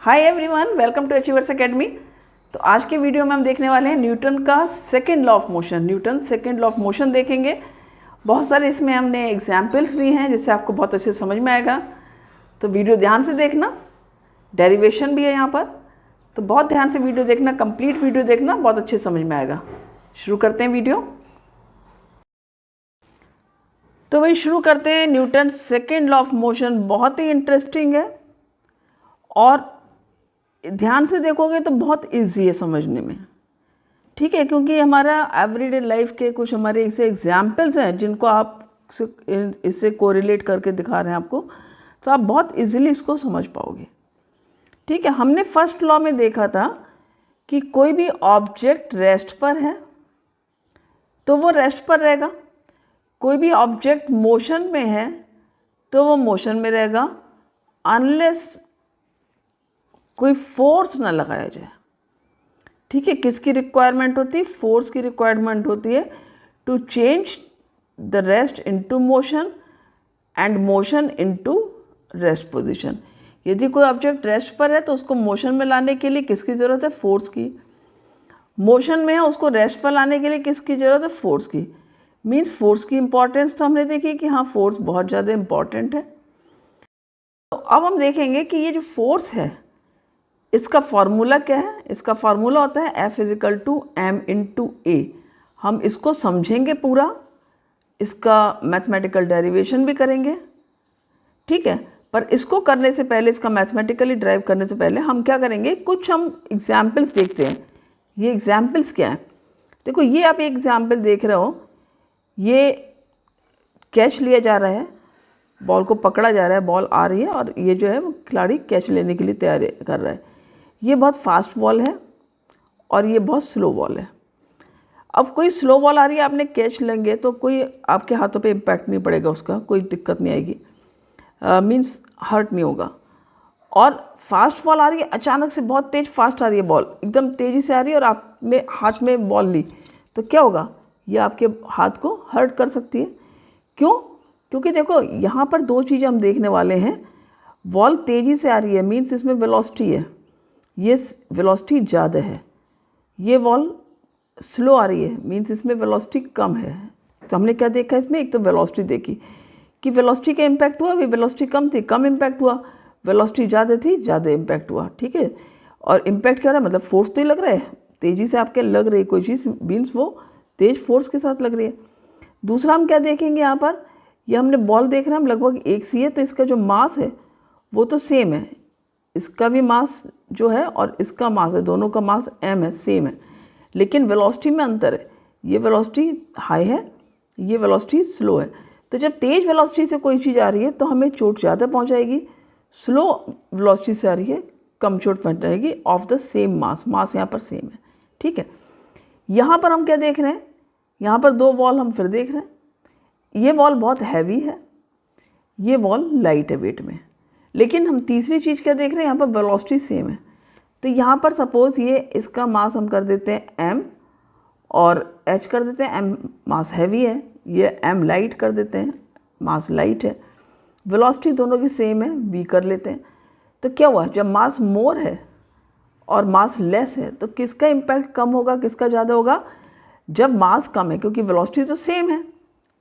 Hi everyone, welcome to achievers academy. तो आज के वीडियो में हम देखने वाले हैं न्यूटन का second law of motion. Newton second law of motion देखेंगे। बहुत सारे इसमें हमने एग्जाम्पल्स लिए हैं जिससे आपको बहुत अच्छे समझ में आएगा। तो वीडियो ध्यान से देखना, डेरिवेशन भी है यहाँ पर, तो बहुत ध्यान से वीडियो देखना, कंप्लीट वीडियो देखना, बहुत अच्छे समझ में आएगा। शुरू करते हैं वीडियो। तो भाई शुरू करते हैं। Newton second law of motion बहुत ही इंटरेस्टिंग है और ध्यान से देखोगे तो बहुत इजी है समझने में, ठीक है, क्योंकि हमारा एवरीडे लाइफ के कुछ हमारे ऐसे एग्जाम्पल्स हैं जिनको आप इससे कोरिलेट करके दिखा रहे हैं आपको, तो आप बहुत इजीली इसको समझ पाओगे। ठीक है, हमने फर्स्ट लॉ में देखा था कि कोई भी ऑब्जेक्ट रेस्ट पर है तो वो रेस्ट पर रहेगा, कोई भी ऑब्जेक्ट मोशन में है तो वो मोशन में रहेगा, अनलेस कोई फोर्स ना लगाया जाए। ठीक है, किसकी रिक्वायरमेंट होती है? फोर्स की रिक्वायरमेंट होती है to change the rest into motion and motion into rest position. यदि कोई ऑब्जेक्ट रेस्ट पर है तो उसको मोशन में लाने के लिए किसकी ज़रूरत है? फोर्स की। मोशन में है उसको रेस्ट पर लाने के लिए किसकी ज़रूरत है? फोर्स की। मीन्स फोर्स की इंपॉर्टेंस तो हमने देखी कि हाँ, फोर्स बहुत ज़्यादा इंपॉर्टेंट है। तो अब हम देखेंगे कि ये जो फोर्स है इसका फार्मूला क्या है। इसका फार्मूला होता है F = m/a। हम इसको समझेंगे पूरा, इसका मैथमेटिकल डेरिवेशन भी करेंगे, ठीक है। पर इसको करने से पहले, इसका मैथमेटिकली ड्राइव करने से पहले हम क्या करेंगे, कुछ हम एग्जाम्पल्स देखते हैं। ये एग्जाम्पल्स क्या है? देखो, ये आप एक एग्जाम्पल देख रहे हो, ये कैच लिया जा रहा है, बॉल को पकड़ा जा रहा है, बॉल आ रही है और ये जो है वो खिलाड़ी कैच लेने के लिए तैयारी कर रहा है। ये बहुत फास्ट बॉल है और ये बहुत स्लो बॉल है। अब कोई स्लो बॉल आ रही है, आपने कैच लेंगे तो कोई आपके हाथों पे इम्पैक्ट नहीं पड़ेगा, उसका कोई दिक्कत नहीं आएगी, मीन्स हर्ट नहीं होगा। और फास्ट बॉल आ रही है, अचानक से बहुत तेज़ फास्ट आ रही है बॉल, एकदम तेज़ी से आ रही है और आपने हाथ में बॉल ली तो क्या होगा? ये आपके हाथ को हर्ट कर सकती है। क्यों? क्योंकि देखो, यहाँ पर दो चीज़ें हम देखने वाले हैं। बॉल तेज़ी से आ रही है, मीन्स इसमें वेलोसिटी है, ये वेलोसिटी ज़्यादा है। ये बॉल स्लो आ रही है, मीन्स इसमें वेलोसिटी कम है। तो हमने क्या देखा इसमें? एक तो वेलोसिटी देखी कि वेलोसिटी का इम्पैक्ट हुआ, अभी वेलोसिटी कम थी, कम इम्पैक्ट हुआ, वेलोसिटी ज़्यादा थी, ज़्यादा इम्पैक्ट हुआ, ठीक है। और इम्पैक्ट क्या रहा है? मतलब फोर्स तो ही लग रहा है, तेज़ी से आपके लग रही कोई चीज़, मीन्स वो तेज़ फोर्स के साथ लग रही है। दूसरा हम क्या देखेंगे यहाँ पर, ये हमने बॉल देख रहे हैं हम लगभग एक सी है, तो इसका जो मास है वो तो सेम है, इसका भी मास जो है और इसका मास है, दोनों का मास m है, सेम है, लेकिन वेलोसिटी में अंतर है। ये वेलोसिटी हाई है, ये वेलोसिटी स्लो है। तो जब तेज़ वेलोसिटी से कोई चीज़ आ रही है तो हमें चोट ज़्यादा पहुंचाएगी, स्लो वेलोसिटी से आ रही है कम चोट पहुंचाएगी, ऑफ द सेम मास। मास यहाँ पर सेम है, ठीक है। यहाँ पर हम क्या देख रहे हैं? यहाँ पर दो बॉल हम फिर देख रहे हैं। ये बॉल बहुत हैवी है, ये बॉल लाइट है वेट में, लेकिन हम तीसरी चीज़ क्या देख रहे हैं? यहाँ पर वेलोसिटी सेम है। तो यहाँ पर सपोज़ ये इसका मास हम कर देते हैं m और h कर देते हैं, m मास हैवी है, ये m लाइट कर देते हैं, मास लाइट है, वेलोसिटी दोनों की सेम है, v कर लेते हैं। तो क्या हुआ? जब मास मोर है और मास लेस है तो किसका इम्पैक्ट कम होगा, किसका ज़्यादा होगा? जब मास कम है, क्योंकि वेलोसिटी तो सेम है,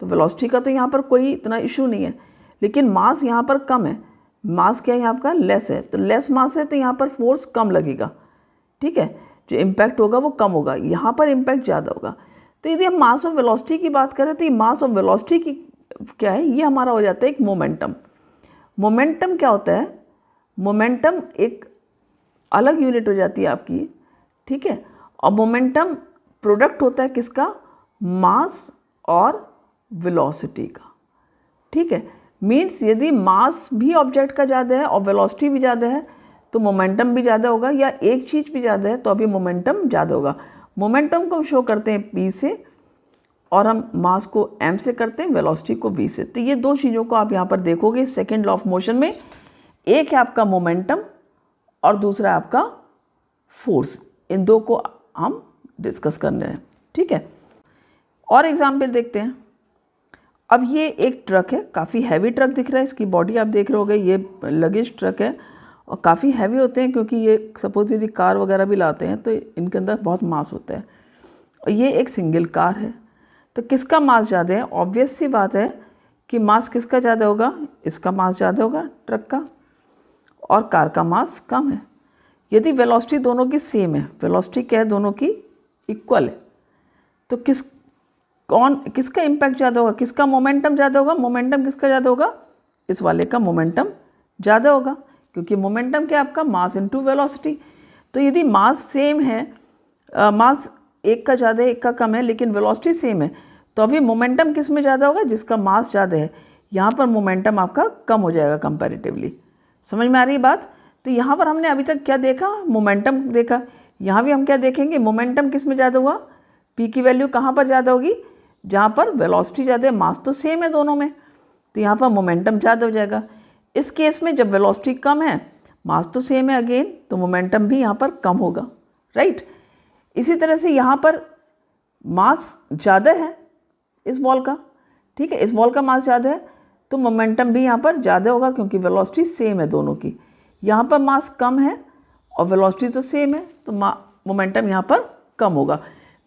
तो वेलोसिटी का तो यहाँ पर कोई इतना इशू नहीं है, लेकिन मास यहाँ पर कम है। मास क्या है यहाँ का? लेस है, तो लेस मास है तो यहाँ पर फोर्स कम लगेगा, ठीक है, जो इम्पैक्ट होगा वो कम होगा, यहाँ पर इम्पैक्ट ज़्यादा होगा। तो यदि हम मास और वेलोसिटी की बात करें तो ये मास और वेलोसिटी की क्या है? ये हमारा हो जाता है एक मोमेंटम। मोमेंटम क्या होता है? मोमेंटम एक अलग यूनिट हो जाती है आपकी, ठीक है। और मोमेंटम प्रोडक्ट होता है किसका? मास और वेलोसिटी का, ठीक है। मीन्स यदि मास भी ऑब्जेक्ट का ज़्यादा है और वेलोसिटी भी ज़्यादा है तो मोमेंटम भी ज़्यादा होगा, या एक चीज़ भी ज़्यादा है तो अभी मोमेंटम ज़्यादा होगा। मोमेंटम को शो करते हैं p से और हम मास को m से करते हैं, वेलोसिटी को v से। तो ये दो चीज़ों को आप यहाँ पर देखोगे सेकेंड लॉ ऑफ मोशन में। एक है आपका मोमेंटम और दूसरा आपका फोर्स। इन दो को हम डिस्कस कर रहे हैं, ठीक है। और एग्जाम्पल देखते हैं। अब ये एक ट्रक है, काफ़ी हैवी ट्रक दिख रहा है, इसकी बॉडी आप देख रहे होगे, ये लगेज ट्रक है और काफ़ी हैवी होते हैं, क्योंकि ये सपोज यदि कार वगैरह भी लाते हैं तो इनके अंदर बहुत मास होता है, और ये एक सिंगल कार है। तो किसका मास ज़्यादा है? ऑब्वियस सी बात है कि मास किसका ज़्यादा होगा? इसका मास ज़्यादा होगा, ट्रक का, और कार का मास कम है। यदि वेलोसिटी दोनों की सेम है, वेलोसिटी क्या है? दोनों की इक्वल है, तो किसका इम्पैक्ट ज़्यादा होगा? किसका मोमेंटम ज़्यादा होगा? मोमेंटम किसका ज़्यादा होगा? इस वाले का मोमेंटम ज़्यादा होगा, क्योंकि मोमेंटम क्या है आपका? Mass into velocity. तो यदि मास सेम है, मास एक का ज़्यादा है एक का कम है, लेकिन वेलोसिटी सेम है, तो अभी मोमेंटम किस में ज़्यादा होगा? जिसका मास ज़्यादा है। यहाँ पर मोमेंटम आपका कम हो जाएगा कंपैरेटिवली। समझ में आ रही बात? तो यहाँ पर हमने अभी तक क्या देखा? मोमेंटम देखा। यहाँ भी हम क्या देखेंगे? मोमेंटम किस में ज़्यादा हुआ? पी की वैल्यू कहाँ पर ज़्यादा होगी? जहाँ पर वेलोसिटी ज़्यादा है, मास तो सेम है दोनों में, तो यहाँ पर मोमेंटम ज़्यादा हो जाएगा। इस केस में जब वेलोसिटी कम है, मास तो सेम है अगेन, तो मोमेंटम भी यहाँ पर कम होगा, राइट। इसी तरह से यहाँ पर मास ज़्यादा है इस बॉल का, ठीक है, इस बॉल का मास ज़्यादा है, तो मोमेंटम भी यहाँ पर ज़्यादा होगा, क्योंकि वेलोसिटी सेम है दोनों की। यहाँ पर मास कम है और वेलोसिटी तो सेम है, तो मोमेंटम यहाँ पर कम होगा।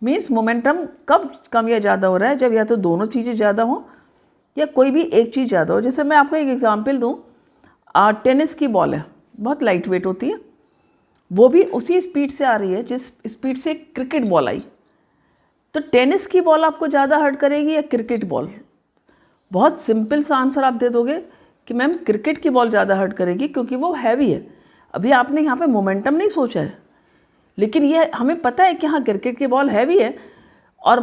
मीन्स मोमेंटम कब कम या ज़्यादा हो रहा है? जब या तो दोनों चीज़ें ज़्यादा हों या कोई भी एक चीज़ ज़्यादा हो। जैसे मैं आपको एक एग्जांपल दूँ, टेनिस की बॉल है, बहुत लाइट वेट होती है, वो भी उसी स्पीड से आ रही है जिस स्पीड से क्रिकेट बॉल आई। तो टेनिस की बॉल आपको ज़्यादा हर्ट करेगी या क्रिकेट बॉल? बहुत सिंपल सा आंसर आप दे दोगे कि मैम क्रिकेट की बॉल ज़्यादा हर्ट करेगी, क्योंकि वो हैवी है। अभी आपने यहाँ पे मोमेंटम नहीं सोचा है, लेकिन ये हमें पता है कि हाँ क्रिकेट की बॉल हैवी है और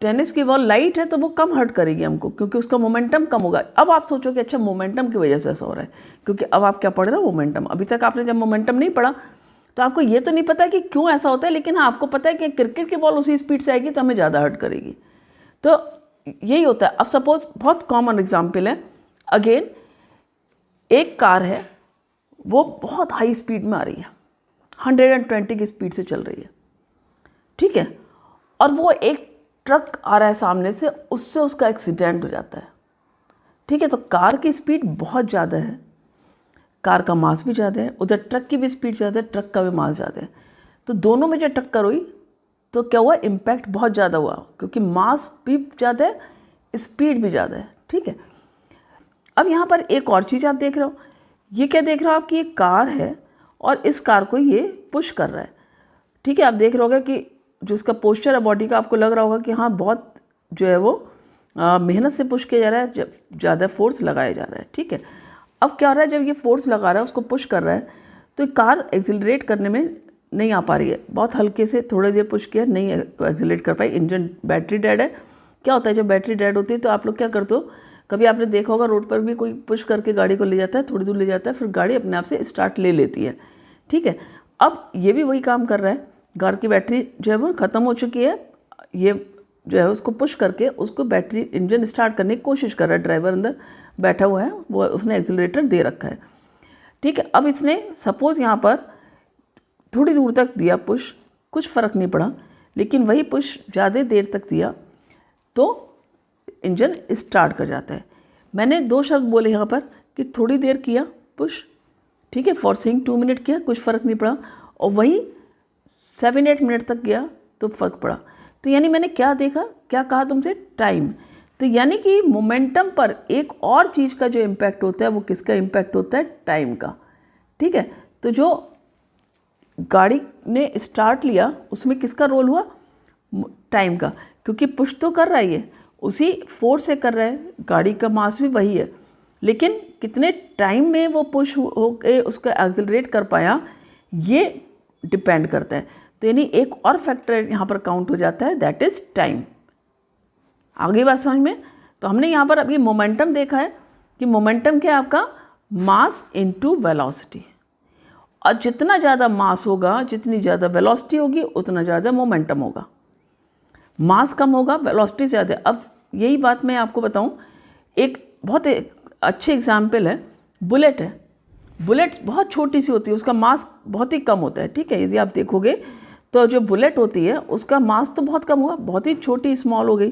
टेनिस की बॉल लाइट है, तो वो कम हर्ट करेगी हमको, क्योंकि उसका मोमेंटम कम होगा। अब आप सोचोगे अच्छा मोमेंटम की वजह से ऐसा हो रहा है, क्योंकि अब आप क्या पढ़ रहे हो? मोमेंटम। अभी तक आपने जब मोमेंटम नहीं पढ़ा तो आपको ये तो नहीं पता कि क्यों ऐसा होता है, लेकिन हाँ आपको पता है कि क्रिकेट की बॉल उसी स्पीड से आएगी तो हमें ज़्यादा हर्ट करेगी। तो यही होता है। अब सपोज बहुत कॉमन एग्जाम्पल है, अगेन एक कार है, वो बहुत हाई स्पीड में आ रही है, 120 की स्पीड से चल रही है, ठीक है, और वो एक ट्रक आ रहा है सामने से, उससे उसका एक्सीडेंट हो जाता है, ठीक है। तो कार की स्पीड बहुत ज़्यादा है, कार का मास भी ज़्यादा है, उधर ट्रक की भी स्पीड ज़्यादा है, ट्रक का भी मास ज़्यादा है। तो दोनों में जब टक्कर हुई तो क्या हुआ? इम्पैक्ट बहुत ज़्यादा हुआ, क्योंकि मास भी ज़्यादा है, स्पीड भी ज़्यादा है, ठीक है। अब यहाँ पर एक और चीज़ आप देख रहे हो, ये क्या देख रहे हो आप कि ये कार है और इस कार को ये पुश कर रहा है, ठीक है। आप देख रहे होगे कि जो इसका पोस्चर है बॉडी का, आपको लग रहा होगा कि हाँ बहुत जो है वो मेहनत से पुश किया जा रहा है, ज़्यादा फोर्स लगाया जा रहा है, ठीक है। अब क्या हो रहा है? जब ये फोर्स लगा रहा है, उसको पुश कर रहा है, तो कार एक्सिलरेट करने में नहीं आ पा रही है, बहुत हल्के से थोड़ी देर पुश किया, नहीं एक्सिलरेट कर पाई, इंजन बैटरी डेड है। क्या होता है जब बैटरी डेड होती है तो आप लोग क्या करते हो? कभी आपने देखा होगा रोड पर भी कोई पुश करके गाड़ी को ले जाता है, थोड़ी दूर ले जाता है, फिर गाड़ी अपने आप से स्टार्ट ले लेती है, ठीक है। अब ये भी वही काम कर रहा है, कार की बैटरी जो है वो ख़त्म हो चुकी है, ये जो है उसको पुश करके उसको बैटरी इंजन स्टार्ट करने की कोशिश कर रहा है, ड्राइवर अंदर बैठा हुआ है, वो उसने एक्सीलरेटर दे रखा है, ठीक है। अब इसने सपोज़ यहाँ पर थोड़ी दूर तक दिया पुश, कुछ फ़र्क नहीं पड़ा, लेकिन वही पुश ज़्यादा देर तक दिया तो इंजन स्टार्ट कर जाता है। मैंने 2 शब्द बोले यहाँ पर कि थोड़ी देर किया पुश, ठीक है, फॉर सेइंग 2 मिनट किया, कुछ फ़र्क नहीं पड़ा, और वही 7-8 मिनट तक गया तो फ़र्क पड़ा। तो यानी मैंने क्या देखा, क्या कहा तुमसे? टाइम। तो यानी कि मोमेंटम पर एक और चीज़ का जो इम्पैक्ट होता है वो किसका इम्पैक्ट होता है? टाइम का, ठीक है। तो जो गाड़ी ने स्टार्ट लिया उसमें किसका रोल हुआ? टाइम का, क्योंकि पुश तो कर रहा है ये उसी फोर्स से कर रहा है, गाड़ी का मास भी वही है, लेकिन कितने टाइम में वो पुश होकर उसको एक्सेलरेट कर पाया ये डिपेंड करता है। तो यानी एक और फैक्टर यहाँ पर काउंट हो जाता है, दैट इज़ टाइम। आगे बात समझ में? तो हमने यहाँ पर अभी मोमेंटम देखा है कि मोमेंटम क्या है आपका? मास इनटू वेलोसिटी, और जितना ज़्यादा मास होगा, जितनी ज़्यादा वेलोसिटी होगी, उतना ज़्यादा मोमेंटम होगा। मास कम होगा, वेलोसिटी ज़्यादा। अब यही बात मैं आपको बताऊँ, एक बहुत अच्छे एग्जाम्पल है, बुलेट है। बुलेट बहुत छोटी सी होती है, उसका मास बहुत ही कम होता है, ठीक है। यदि आप देखोगे तो जो बुलेट होती है उसका मास तो बहुत कम हुआ, बहुत ही छोटी स्मॉल हो गई,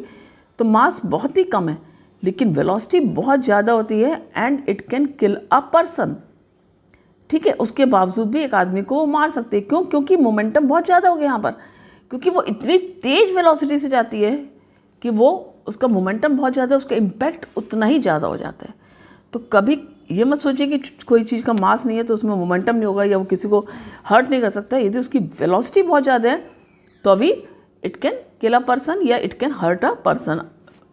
तो मास बहुत ही कम है, लेकिन वेलोसिटी बहुत ज़्यादा होती है, and it can kill a person. ठीक है, उसके बावजूद भी एक आदमी को वो मार सकते हैं। क्यों? क्योंकि मोमेंटम बहुत ज़्यादा हो गया यहाँ पर, क्योंकि वो इतनी तेज़ वेलोसिटी से जाती है कि वो उसका मोमेंटम बहुत ज़्यादा है, उसका इम्पैक्ट उतना ही ज़्यादा हो जाता है। तो कभी ये मत सोचिए कि कोई चीज़ का मास नहीं है तो उसमें मोमेंटम नहीं होगा या वो किसी को हर्ट नहीं कर सकता। यदि उसकी वेलोसिटी बहुत ज़्यादा है तो अभी it can kill a person या it can hurt a person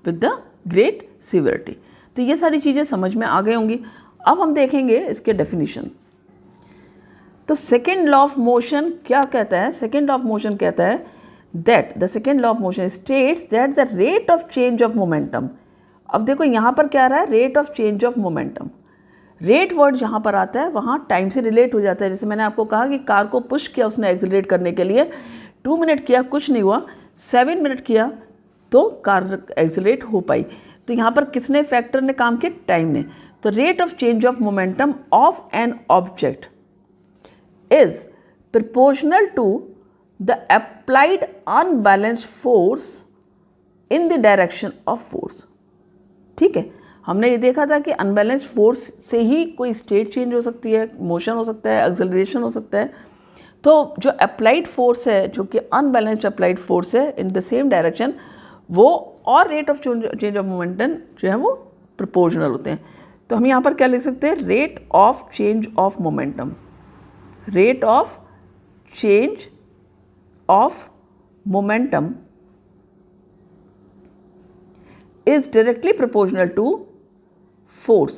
with the great severity. तो ये सारी चीज़ें समझ में आ गई होंगी। अब हम देखेंगे इसके डेफिनेशन। तो सेकेंड लॉ ऑफ मोशन क्या कहता है? सेकेंड लॉ ऑफ मोशन कहता है that the second law of motion states that the rate of change of momentum. अब देखो यहाँ पर क्या आ रहा है? Rate of change of momentum. Rate word जहाँ पर आता है वहाँ टाइम से रिलेट हो जाता है। जैसे मैंने आपको कहा कि कार को पुश किया उसने एक्सेलरेट करने के लिए, 2 मिनट किया कुछ नहीं हुआ, 7 मिनट किया तो कार एक्सेलरेट हो पाई। तो यहाँ पर किसने फैक्टर ने काम किया? टाइम ने। तो rate of change of momentum of an object is proportional to the applied unbalanced force in the direction of force। ठीक है, हमने ये देखा था कि अनबैलेंस्ड फोर्स से ही कोई स्टेट चेंज हो सकती है, मोशन हो सकता है, एक्सेलरेशन हो सकता है। तो जो अप्लाइड फोर्स है, जो कि अनबैलेंस्ड अप्लाइड फोर्स है इन द सेम डायरेक्शन, वो और rate of change of momentum जो है वो प्रोपोर्शनल होते हैं। तो हम यहाँ पर क्या लिख सकते हैं? Rate of change of momentum. Rate of change of momentum is directly proportional to force।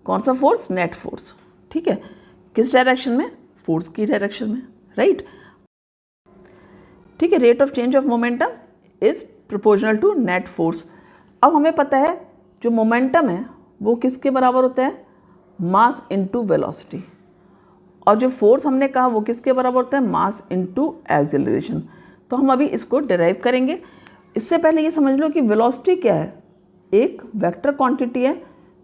कौन सा फोर्स? Net force. ठीक है, किस डायरेक्शन में? फोर्स की डायरेक्शन में, राइट। ठीक है, rate of change of momentum is proportional to net force. अब हमें पता है जो मोमेंटम है वो किसके बराबर होता है? Mass into velocity. और जो फोर्स हमने कहा वो किसके बराबर होता है? Mass into acceleration. तो हम अभी इसको डिराइव करेंगे। इससे पहले ये समझ लो कि वेलोसिटी क्या है? एक वेक्टर क्वांटिटी है,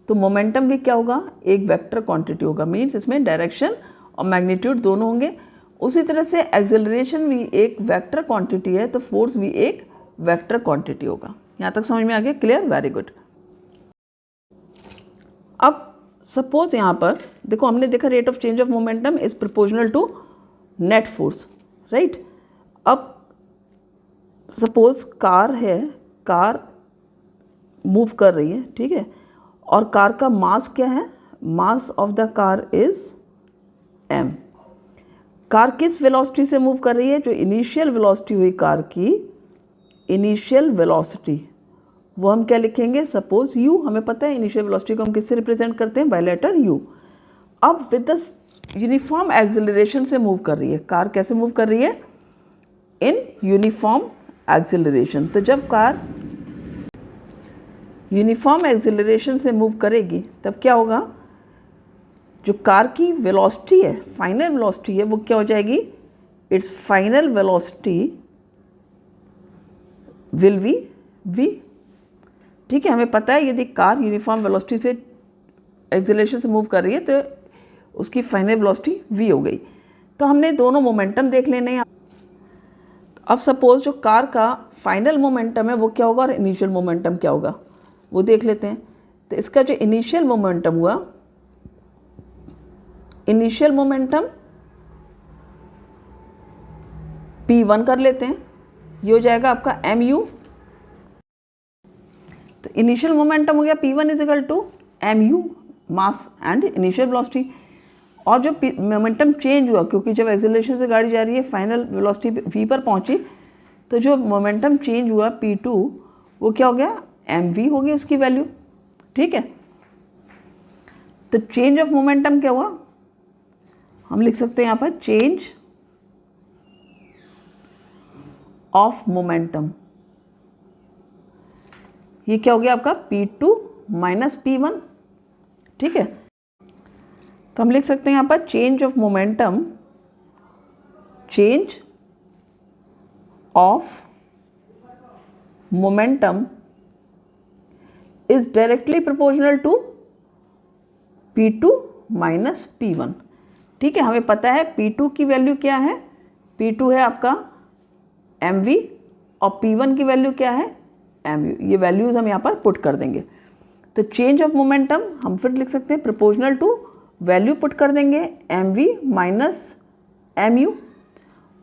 तो मोमेंटम भी क्या होगा? एक वेक्टर क्वांटिटी होगा। मीन्स इसमें डायरेक्शन और मैग्नीट्यूड दोनों होंगे। उसी तरह से एक्सेलरेशन भी एक वेक्टर क्वांटिटी है, तो फोर्स भी एक वेक्टर क्वांटिटी होगा। यहाँ तक समझ में आ गया? क्लियर? Very good. अब सपोज यहाँ पर देखो, हमने देखा rate of change of momentum is proportional to net force, right. अब सपोज कार है, कार मूव कर रही है, ठीक है, और कार का मास क्या है? Mass of the car is m। Car किस वेलोसिटी से मूव कर रही है? जो इनिशियल वेलोसिटी हुई कार की, इनिशियल वेलोसिटी, वो हम क्या लिखेंगे? Suppose u। हमें पता है इनिशियल वेलोसिटी को हम किससे रिप्रेजेंट करते हैं? By letter u। अब विद द यूनिफॉर्म एक्सेलरेशन से मूव कर रही है कार। कैसे मूव कर रही है? In uniform acceleration. तो जब कार यूनिफॉर्म एक्सेलरेशन से मूव करेगी तब क्या होगा? जो कार की वेलोसिटी है, फाइनल वेलोसिटी है, वो क्या हो जाएगी? It's final velocity will be v। ठीक है, हमें पता है यदि कार यूनिफॉर्म वेलोसिटी से एक्सेलरेशन से मूव कर रही है तो उसकी फाइनल वेलोसिटी v हो गई। तो हमने दोनों मोमेंटम देख लेने हैं। अब सपोज जो कार का फाइनल मोमेंटम है वो क्या होगा और इनिशियल मोमेंटम क्या होगा वो देख लेते हैं। तो इसका जो इनिशियल मोमेंटम हुआ, इनिशियल मोमेंटम p1 कर लेते हैं, ये हो जाएगा आपका mu। तो इनिशियल मोमेंटम हो गया p1 is equal to mu, mass and initial velocity. और जो मोमेंटम चेंज हुआ, क्योंकि जब एक्सेलरेशन से गाड़ी जा रही है फाइनल वेलोसिटी v पर पहुंची, तो जो मोमेंटम चेंज हुआ p2 वो क्या हो गया? mv हो गई उसकी वैल्यू। ठीक है, तो चेंज ऑफ मोमेंटम क्या हुआ? हम लिख सकते हैं यहाँ पर चेंज ऑफ मोमेंटम। ये क्या हो गया आपका? p2 minus p1। ठीक है, तो हम लिख सकते हैं यहाँ पर change of momentum, change of momentum is directly proportional to p2 minus p1। ठीक है, हमें पता है p2 की वैल्यू क्या है? p2 है आपका mv और p1 की वैल्यू क्या है? mu। ये वैल्यूज़ हम यहाँ पर पुट कर देंगे। तो चेंज ऑफ मोमेंटम हम फिर लिख सकते हैं प्रोपोर्शनल टू वैल्यू पुट कर देंगे mv माइनस mu,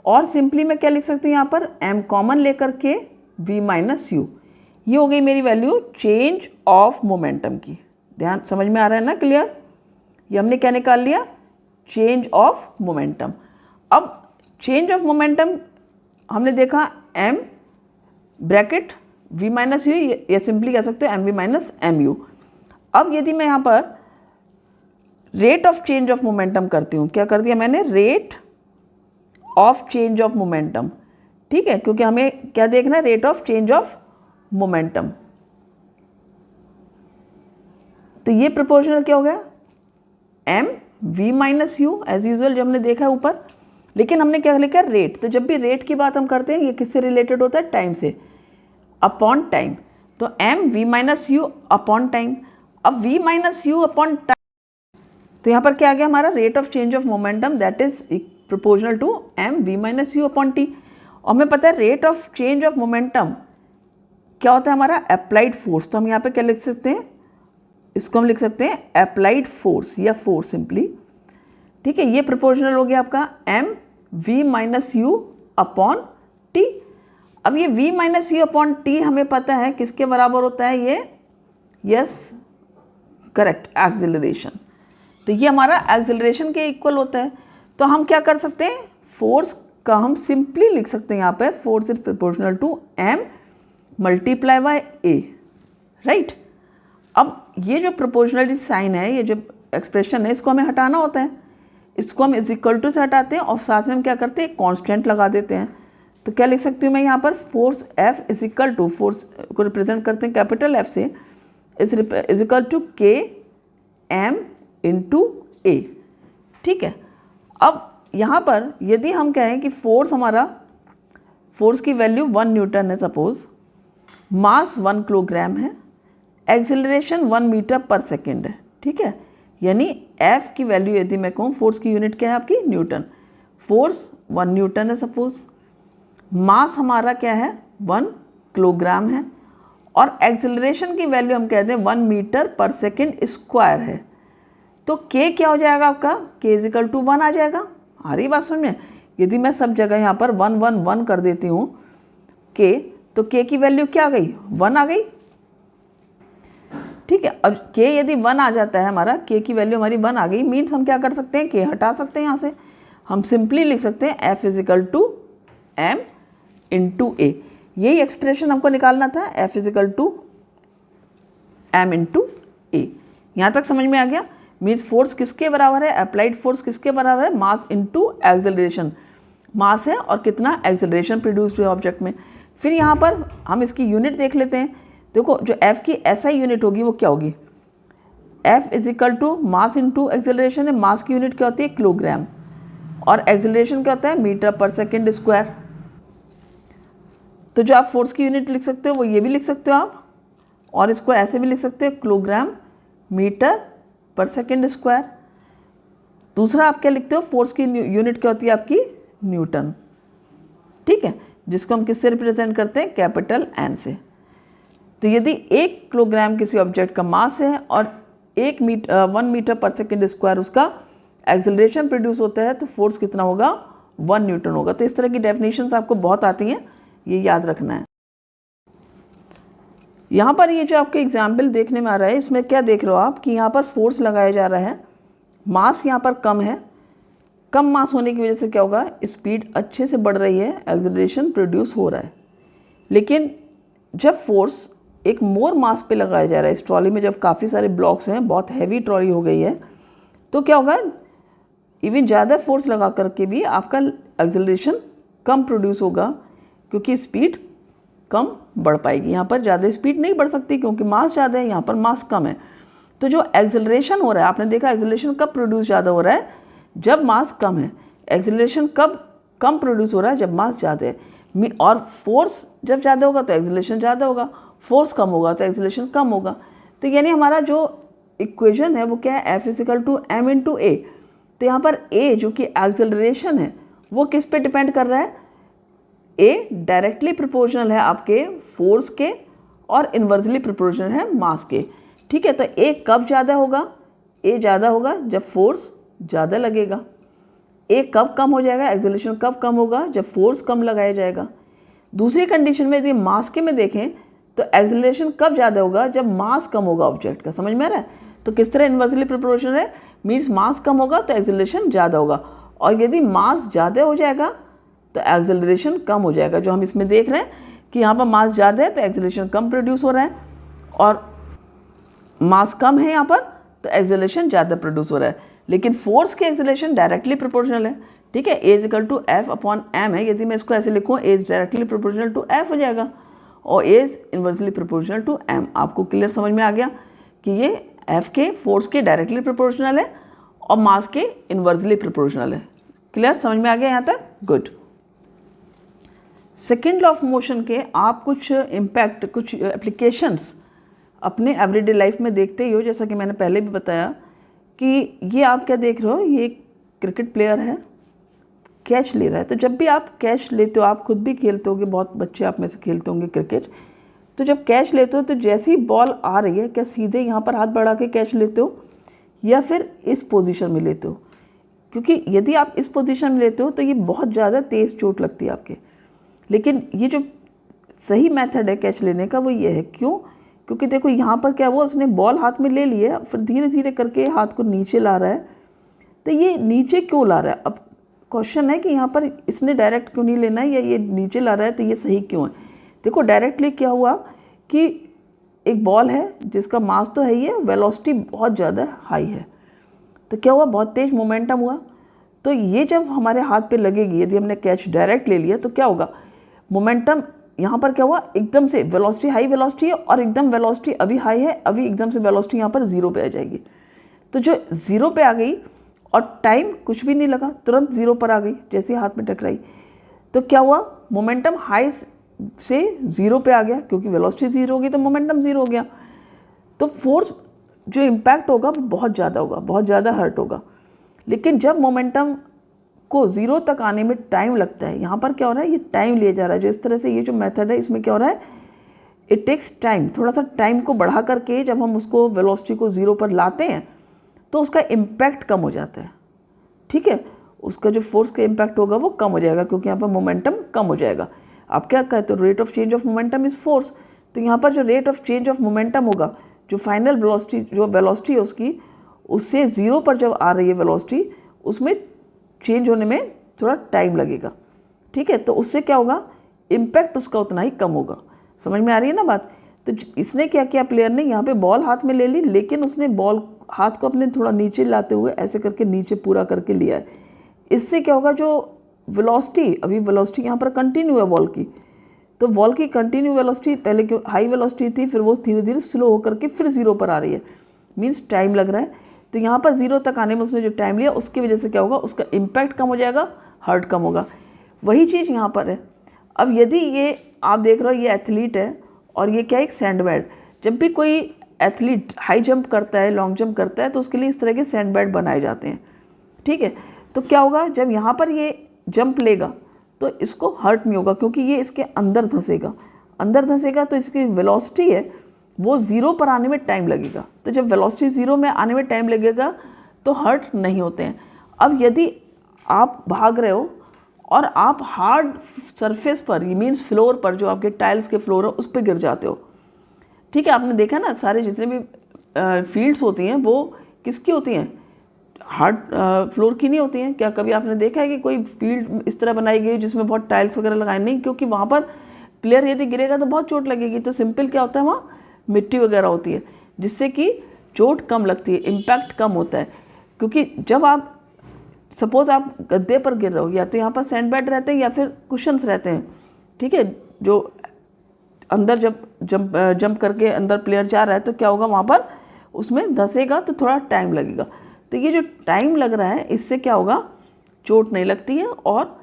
और सिंपली मैं क्या लिख सकती हूँ यहाँ पर m कॉमन लेकर के v माइनस u। ये हो गई मेरी वैल्यू चेंज ऑफ मोमेंटम की। ध्यान समझ में आ रहा है ना, क्लियर? ये हमने क्या निकाल लिया, चेंज ऑफ मोमेंटम। अब चेंज ऑफ मोमेंटम हमने देखा m bracket v minus you, या सिंपली कह सकते हो mv माइनस mu। अब यदि मैं यहाँ पर rate of change of momentum करती हूँ, क्या कर दिया मैंने, rate of change of momentum, ठीक है, क्योंकि हमें क्या देखना है, rate of change of momentum. तो ये प्रोपोर्शनल क्या हो गया, m v minus u as usual जो हमने देखा है ऊपर, लेकिन हमने क्या लिखा, रेट। तो जब भी रेट की बात हम करते हैं ये किससे रिलेटेड होता है, टाइम से, अपॉन टाइम। तो m v minus u upon time. अब v minus u upon time, तो यहाँ पर क्या आ गया हमारा, rate of change of momentum that is proportional to m v minus u upon t। और हमें पता है rate of change of momentum क्या होता है हमारा, अप्लाइड फोर्स। तो हम यहाँ पे क्या लिख सकते हैं, इसको हम लिख सकते हैं अप्लाइड फोर्स या फोर्स सिंपली, ठीक है। ये प्रोपोर्शनल हो गया आपका m v minus u upon t। अब ये v minus u upon t हमें पता है किसके बराबर होता है, ये यस करेक्ट, एक्सेलरेशन। तो ये हमारा एक्सेलरेशन के इक्वल होता है। तो हम क्या कर सकते हैं, फोर्स का हम सिंपली लिख सकते हैं यहाँ पे, force is proportional to m multiply by a, right. अब ये जो प्रोपोर्शनलिटी साइन है, ये जो एक्सप्रेशन है, इसको हमें हटाना होता है। इसको हम इज इक्वल टू से हटाते हैं और साथ में हम क्या करते हैं, कांस्टेंट लगा देते हैं। तो क्या लिख सकती हूँ मैं यहाँ पर, force F is equal to, force को रिप्रेजेंट करते हैं कैपिटल F से, इज इक्वल टू के m इंटू ए, ठीक है। अब यहाँ पर यदि हम कहें कि फोर्स हमारा, फोर्स की वैल्यू 1 न्यूटन है सपोज, मास 1 किलोग्राम है, एक्सेलरेशन 1 मीटर पर सेकेंड है, ठीक है। यानी F की वैल्यू यदि मैं कहूँ, फोर्स की यूनिट क्या है आपकी, न्यूटन। फोर्स 1 न्यूटन है सपोज, मास हमारा क्या है 1 किलोग्राम है, और एक्सेलरेशन की वैल्यू हम कहते हैं 1 मीटर पर सेकेंड स्क्वायर है। तो K क्या हो जाएगा आपका, K इज इक्वल टू 1 आ जाएगा। आ रही बात समझ में? यदि मैं सब जगह यहाँ पर 1 1 1 कर देती हूँ K, तो K की वैल्यू क्या आ गई, 1 आ गई, ठीक है। अब K यदि 1 आ जाता है हमारा, K की वैल्यू हमारी 1 आ गई, मीन्स हम क्या कर सकते हैं, K हटा सकते हैं यहाँ से। हम सिंपली लिख सकते हैं F is equal to m into a. यही एक्सप्रेशन हमको निकालना था, F is equal to m into a. यहाँ तक समझ में आ गया? मीन्स फोर्स किसके बराबर है, अप्लाइड फोर्स किसके बराबर है, मास इंटू एक्सेलरेशन। मास है और कितना एक्सेलरेशन प्रोड्यूस हुआ ऑब्जेक्ट में। फिर यहाँ पर हम इसकी यूनिट देख लेते हैं। देखो जो F की SI यूनिट होगी वो क्या होगी, F is equal to mass into acceleration है। मास की यूनिट क्या होती है, किलोग्राम, और एक्सेलरेशन क्या होता है, मीटर पर सेकेंड स्क्वायर। तो जो आप फोर्स की यूनिट लिख सकते हो वो ये भी लिख सकते हो आप, और इसको ऐसे भी लिख सकते हो, किलोग्राम मीटर पर सेकेंड स्क्वायर। दूसरा आप क्या लिखते हो, फोर्स की यूनिट क्या होती है आपकी, न्यूटन, ठीक है, जिसको हम किससे रिप्रेजेंट करते हैं, कैपिटल N से। तो यदि 1 किलोग्राम किसी ऑब्जेक्ट का मास है और 1 मीटर पर सेकेंड स्क्वायर उसका एक्सेलरेशन प्रोड्यूस होता है, तो फोर्स कितना होगा, 1 न्यूटन होगा। तो इस तरह की डेफिनेशंस आपको बहुत आती हैं, ये याद रखना है। यहाँ पर ये जो आपके एग्जाम्पल देखने में आ रहा है, इसमें क्या देख रहे हो आप कि यहाँ पर फोर्स लगाया जा रहा है, मास यहाँ पर कम है। कम मास होने की वजह से क्या होगा, स्पीड अच्छे से बढ़ रही है, एक्सेलरेशन प्रोड्यूस हो रहा है। लेकिन जब फोर्स एक मोर मास पे लगाया जा रहा है, इस ट्रॉली में जब काफ़ी सारे ब्लॉक्स हैं, बहुत हैवी ट्रॉली हो गई है, तो क्या होगा, इवन ज़्यादा फोर्स लगा करके भी आपका एक्सेलरेशन कम प्रोड्यूस होगा, क्योंकि स्पीड कम बढ़ पाएगी। यहाँ पर ज़्यादा स्पीड नहीं बढ़ सकती क्योंकि मास ज़्यादा है, यहाँ पर मास कम है। तो जो एक्सेलरेशन हो रहा है, आपने देखा एक्सेलरेशन कब प्रोड्यूस ज़्यादा हो रहा है, जब मास कम है। एक्सेलरेशन कब कम प्रोड्यूस हो रहा है, जब मास ज़्यादा है। और फोर्स जब ज़्यादा होगा तो एक्सेलरेशन ज़्यादा होगा, फोर्स कम होगा तो एक्सेलरेशन कम होगा। तो यानी हमारा जो इक्वेशन है वो क्या है, F is equal to m into a. तो यहाँ पर A जो कि एक्सेलरेशन है वो किस पे डिपेंड कर रहा है, A डायरेक्टली प्रोपोर्शनल है आपके फोर्स के और इन्वर्सली प्रोपोर्शनल है मास के, ठीक है। तो A कब ज़्यादा होगा, ए ज़्यादा होगा जब फोर्स ज़्यादा लगेगा। ए कब कम हो जाएगा, एक्सेलरेशन कब कम होगा, जब फोर्स कम लगाया जाएगा। दूसरी कंडीशन में यदि मास के में देखें तो एक्सेलरेशन कब ज़्यादा होगा, जब मास कम होगा ऑब्जेक्ट का। समझ में आ रहा है? तो किस तरह इन्वर्सली प्रोपोर्शनल है, मीन्स मास कम होगा तो एक्सेलरेशन ज़्यादा होगा, और यदि मास ज़्यादा हो जाएगा तो एक्सेलरेशन कम हो जाएगा। जो हम इसमें देख रहे हैं कि यहाँ पर मास ज़्यादा है तो एक्सेलरेशन कम प्रोड्यूस हो रहा है, और मास कम है यहाँ पर तो एक्सेलरेशन ज़्यादा प्रोड्यूस हो रहा है। लेकिन फोर्स की एक्सेलरेशन डायरेक्टली प्रोपोर्शनल है। ठीक है, a equal to F upon m है। यदि मैं इसको ऐसे लिखूँ, a is directly proportional to F हो जाएगा, और a is inversely proportional to m. आपको क्लियर समझ में आ गया कि ये एफ के फोर्स के डायरेक्टली प्रोपोर्शनल है और मास के इन्वर्सली प्रोपोर्शनल है। क्लियर समझ में आ गया यहाँ तक? Good. Second law of motion के आप कुछ इम्पैक्ट, कुछ एप्लीकेशंस अपने एवरीडे लाइफ में देखते ही हो। जैसा कि मैंने पहले भी बताया कि ये आप क्या देख रहे हो, ये क्रिकेट प्लेयर है, कैच ले रहा है। तो जब भी आप कैच लेते हो, आप खुद भी खेलते होगे, बहुत बच्चे आप में से खेलते होंगे क्रिकेट, तो जब कैच लेते हो तो जैसी बॉल आ रही है, क्या सीधे यहाँ पर हाथ बढ़ा के कैच लेते हो या फिर इस पोजीशन में लेते हो? क्योंकि यदि आप इस पोजीशन में लेते हो तो ये बहुत ज़्यादा तेज़ चोट लगती है आपके। लेकिन ये जो सही मेथड है कैच लेने का वो ये है। क्यों? क्योंकि देखो यहाँ पर क्या हुआ, उसने बॉल हाथ में ले ली है, फिर धीरे धीरे करके हाथ को नीचे ला रहा है। तो ये नीचे क्यों ला रहा है? अब क्वेश्चन है कि यहाँ पर इसने डायरेक्ट क्यों नहीं लेना है, या ये नीचे ला रहा है तो ये सही क्यों है? देखो डायरेक्टली क्या हुआ कि एक बॉल है जिसका मास तो है ही है, वेलोसिटी बहुत ज़्यादा हाई है, तो क्या हुआ, बहुत तेज़ मोमेंटम हुआ। तो ये जब हमारे हाथ पे लगेगी, यदि हमने कैच डायरेक्ट ले लिया तो क्या होगा, मोमेंटम यहाँ पर क्या हुआ, एकदम से वेलोसिटी, हाई वेलोसिटी है, और एकदम वेलोसिटी अभी हाई है, अभी एकदम से वेलोसिटी यहाँ पर ज़ीरो पे आ जाएगी। तो जो ज़ीरो पे आ गई और टाइम कुछ भी नहीं लगा, तुरंत ज़ीरो पर आ गई जैसे हाथ में टकराई। तो क्या हुआ, मोमेंटम हाई से ज़ीरो पे आ गया, क्योंकि वेलोसिटी ज़ीरो होगी तो मोमेंटम ज़ीरो हो गया। तो फोर्स जो इम्पैक्ट होगा वो बहुत ज़्यादा होगा, बहुत ज़्यादा हर्ट होगा। लेकिन जब मोमेंटम को ज़ीरो तक आने में टाइम लगता है, यहाँ पर क्या हो रहा है, ये टाइम लिया जा रहा है। जो इस तरह से ये जो मेथड है इसमें क्या हो रहा है, इट टेक्स टाइम, थोड़ा सा टाइम को बढ़ा करके जब हम उसको वेलोसिटी को ज़ीरो पर लाते हैं तो उसका इम्पैक्ट कम हो जाता है। ठीक है, उसका जो फोर्स का इम्पैक्ट होगा वो कम हो जाएगा, क्योंकि यहाँ पर मोमेंटम कम हो जाएगा। आप क्या कहते हो, rate of change of momentum is force. तो यहाँ पर जो rate of change of momentum होगा, जो फाइनल वेलोसिटी, जो वेलोसिटी है उसकी, उससे ज़ीरो पर जब आ रही है वेलोसिटी, उसमें चेंज होने में थोड़ा टाइम लगेगा। ठीक है, तो उससे क्या होगा, इम्पैक्ट उसका उतना ही कम होगा। समझ में आ रही है ना बात? तो इसने क्या किया, प्लेयर ने यहाँ पे बॉल हाथ में ले ली, लेकिन उसने बॉल हाथ को अपने थोड़ा नीचे लाते हुए ऐसे करके नीचे पूरा करके लिया है। इससे क्या होगा, जो वेलोसिटी, अभी वेलोसिटी यहाँ पर कंटिन्यू है बॉल की, तो बॉल की कंटिन्यू वेलोसिटी पहले क्यों हाई वेलोसिटी थी, फिर वो धीरे धीरे स्लो होकर के फिर ज़ीरो पर आ रही है, मीन्स टाइम लग रहा है। तो यहाँ पर ज़ीरो तक आने में उसने जो टाइम लिया उसकी वजह से क्या होगा, उसका इम्पैक्ट कम हो जाएगा, हर्ट कम होगा। वही चीज़ यहाँ पर है। अब यदि ये आप देख रहे हो, ये एथलीट है और ये क्या है, एक सैंडबैग। जब भी कोई एथलीट हाई जंप करता है, लॉन्ग जंप करता है, तो उसके लिए इस तरह के सैंडबैग बनाए जाते हैं। ठीक है, तो क्या होगा, जब यहाँ पर ये जंप लेगा तो इसको हर्ट नहीं होगा, क्योंकि ये इसके अंदर धंसेगा। अंदर धंसेगा तो इसकी वेलोसिटी है वो ज़ीरो पर आने में टाइम लगेगा। तो जब वेलोसिटी ज़ीरो में आने में टाइम लगेगा तो हर्ट नहीं होते हैं। अब यदि आप भाग रहे हो और आप हार्ड सरफेस पर, ये मीन्स फ्लोर पर, जो आपके टाइल्स के फ्लोर है उस पर गिर जाते हो। ठीक है, आपने देखा ना, सारे जितने भी फील्ड्स होती हैं वो किसकी होती हैं, हार्ड फ्लोर की नहीं होती हैं। क्या कभी आपने देखा है कि कोई फील्ड इस तरह बनाई गई जिसमें बहुत टाइल्स वगैरह लगाए? नहीं, क्योंकि वहाँ पर प्लेयर यदि गिरेगा तो बहुत चोट लगेगी। तो सिंपल क्या होता है, वहाँ मिट्टी वगैरह होती है, जिससे कि चोट कम लगती है, इम्पैक्ट कम होता है। क्योंकि जब आप सपोज आप गद्दे पर गिर रहे हो, या तो यहाँ पर सैंडबैग रहते हैं या फिर कुशन्स रहते हैं। ठीक है, जो अंदर जब जंप करके अंदर प्लेयर जा रहा है तो क्या होगा, वहाँ पर उसमें धंसेगा तो थोड़ा टाइम लगेगा। तो ये जो टाइम लग रहा है इससे क्या होगा, चोट नहीं लगती है, और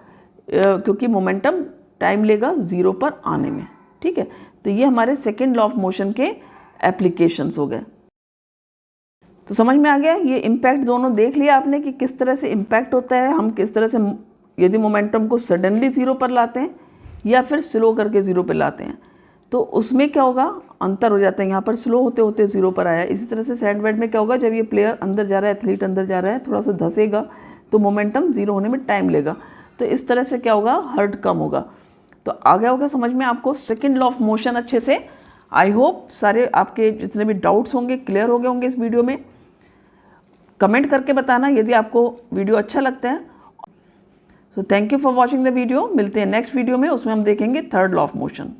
क्योंकि मोमेंटम टाइम लेगा ज़ीरो पर आने में। ठीक है, तो ये हमारे सेकेंड लॉ ऑफ मोशन के एप्लीकेशंस हो गए। तो समझ में आ गया, ये इम्पैक्ट दोनों देख लिया आपने कि किस तरह से इम्पैक्ट होता है। हम किस तरह से यदि मोमेंटम को सडनली ज़ीरो पर लाते हैं या फिर स्लो करके ज़ीरो पर लाते हैं। तो उसमें क्या होगा, अंतर हो जाता है। यहाँ पर स्लो होते होते 0 पर आया। इसी तरह से सैंड बेड में क्या होगा, जब ये प्लेयर अंदर जा रहा है, एथलीट अंदर जा रहा है, थोड़ा सा धंसेगा तो मोमेंटम 0 होने में टाइम लेगा। तो इस तरह से क्या होगा, हर्ट कम होगा। तो आ गया होगा समझ में आपको सेकेंड लॉ ऑफ मोशन अच्छे से। आई होप सारे आपके जितने भी डाउट्स होंगे क्लियर हो गए होंगे इस वीडियो में। कमेंट करके बताना यदि आपको वीडियो अच्छा लगता है। So thank you for watching the video. मिलते हैं नेक्स्ट वीडियो में, उसमें हम देखेंगे थर्ड लॉ ऑफ मोशन।